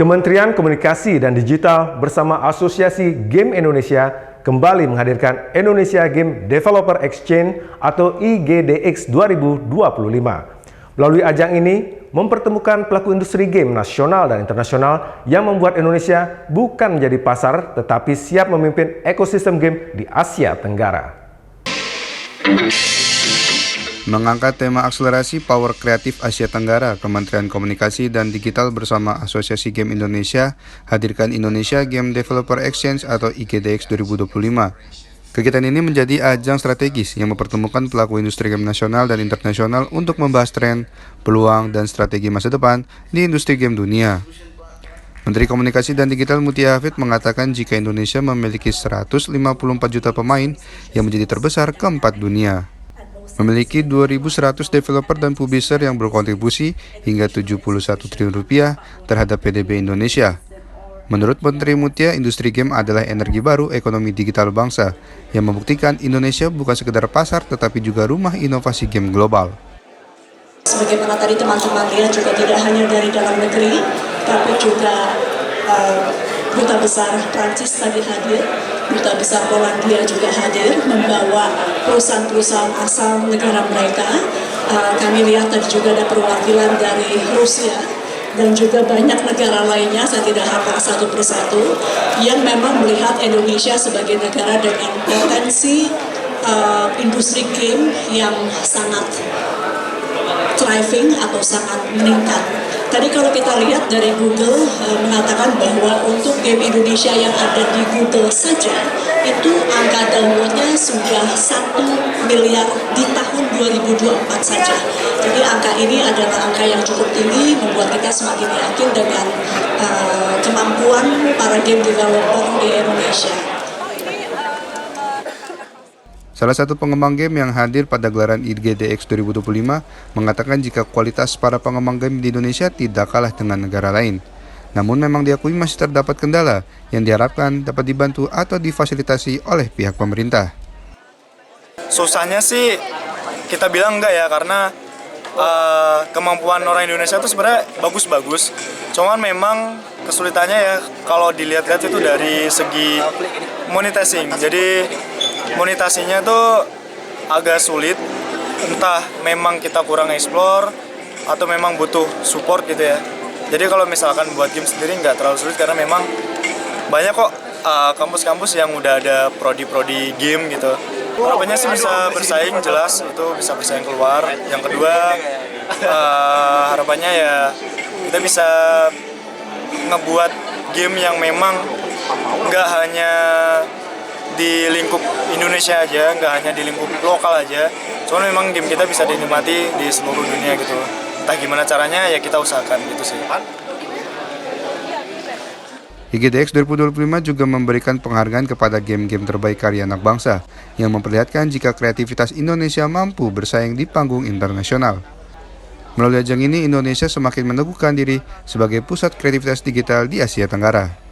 Kementerian Komunikasi dan Digital bersama Asosiasi Game Indonesia kembali menghadirkan Indonesia Game Developer Exchange atau IGDX 2025. Melalui ajang ini, mempertemukan pelaku industri game nasional dan internasional yang membuat Indonesia bukan menjadi pasar, tetapi siap memimpin ekosistem game di Asia Tenggara. Mengangkat tema akselerasi power kreatif Asia Tenggara, Kementerian Komunikasi dan Digital bersama Asosiasi Game Indonesia hadirkan Indonesia Game Developer Exchange atau IGDX 2025. Kegiatan ini menjadi ajang strategis yang mempertemukan pelaku industri game nasional dan internasional untuk membahas tren, peluang, dan strategi masa depan di industri game dunia. Menteri Komunikasi dan Digital Mutia Hafid mengatakan jika Indonesia memiliki 154 juta pemain yang menjadi terbesar keempat dunia. Memiliki 2.100 developer dan publisher yang berkontribusi hingga 71 triliun rupiah terhadap PDB Indonesia. Menurut Menteri Mutia, industri game adalah energi baru ekonomi digital bangsa yang membuktikan Indonesia bukan sekedar pasar tetapi juga rumah inovasi game global. Sebagaimana tadi teman-teman lihat juga tidak hanya dari dalam negeri, tapi juga Duta Besar Prancis tadi hadir, Duta Besar Polandia juga hadir, membawa perusahaan-perusahaan asal negara mereka. Kami lihat tadi juga ada perwakilan dari Rusia dan juga banyak negara lainnya, saya tidak hafal satu persatu, yang memang melihat Indonesia sebagai negara dengan potensi industri game yang sangat thriving atau sangat meningkat. Tadi kalau kita lihat dari Google mengatakan bahwa untuk game Indonesia yang ada di Google saja itu angka downloadnya sudah 1 miliar di tahun 2024 saja. Jadi angka ini adalah angka yang cukup tinggi, membuat kita semakin yakin dengan kemampuan para game developer di Indonesia. Salah satu pengembang game yang hadir pada gelaran IGDX 2025 mengatakan jika kualitas para pengembang game di Indonesia tidak kalah dengan negara lain. Namun memang diakui masih terdapat kendala yang diharapkan dapat dibantu atau difasilitasi oleh pihak pemerintah. Susahnya sih kita bilang enggak ya, karena kemampuan orang Indonesia itu sebenarnya bagus-bagus. Cuman memang kesulitannya ya kalau dilihat-lihat itu dari segi monetizing. Jadi monetasinya tuh agak sulit, entah memang kita kurang explore atau memang butuh support gitu ya. Jadi kalau misalkan buat game sendiri nggak terlalu sulit karena memang banyak kok kampus-kampus yang udah ada prodi-prodi game gitu. Harapannya sih bisa bersaing, jelas itu bisa bersaing keluar. Yang kedua harapannya ya kita bisa ngebuat game yang memang nggak hanya di lingkup Indonesia aja, nggak hanya di lingkup lokal aja. Cuman memang game kita bisa dinikmati di seluruh dunia gitu. Entah gimana caranya ya kita usahakan gitu sih. IGDX 2025 juga memberikan penghargaan kepada game-game terbaik karya anak bangsa yang memperlihatkan jika kreativitas Indonesia mampu bersaing di panggung internasional. Melalui ajang ini, Indonesia semakin meneguhkan diri sebagai pusat kreativitas digital di Asia Tenggara.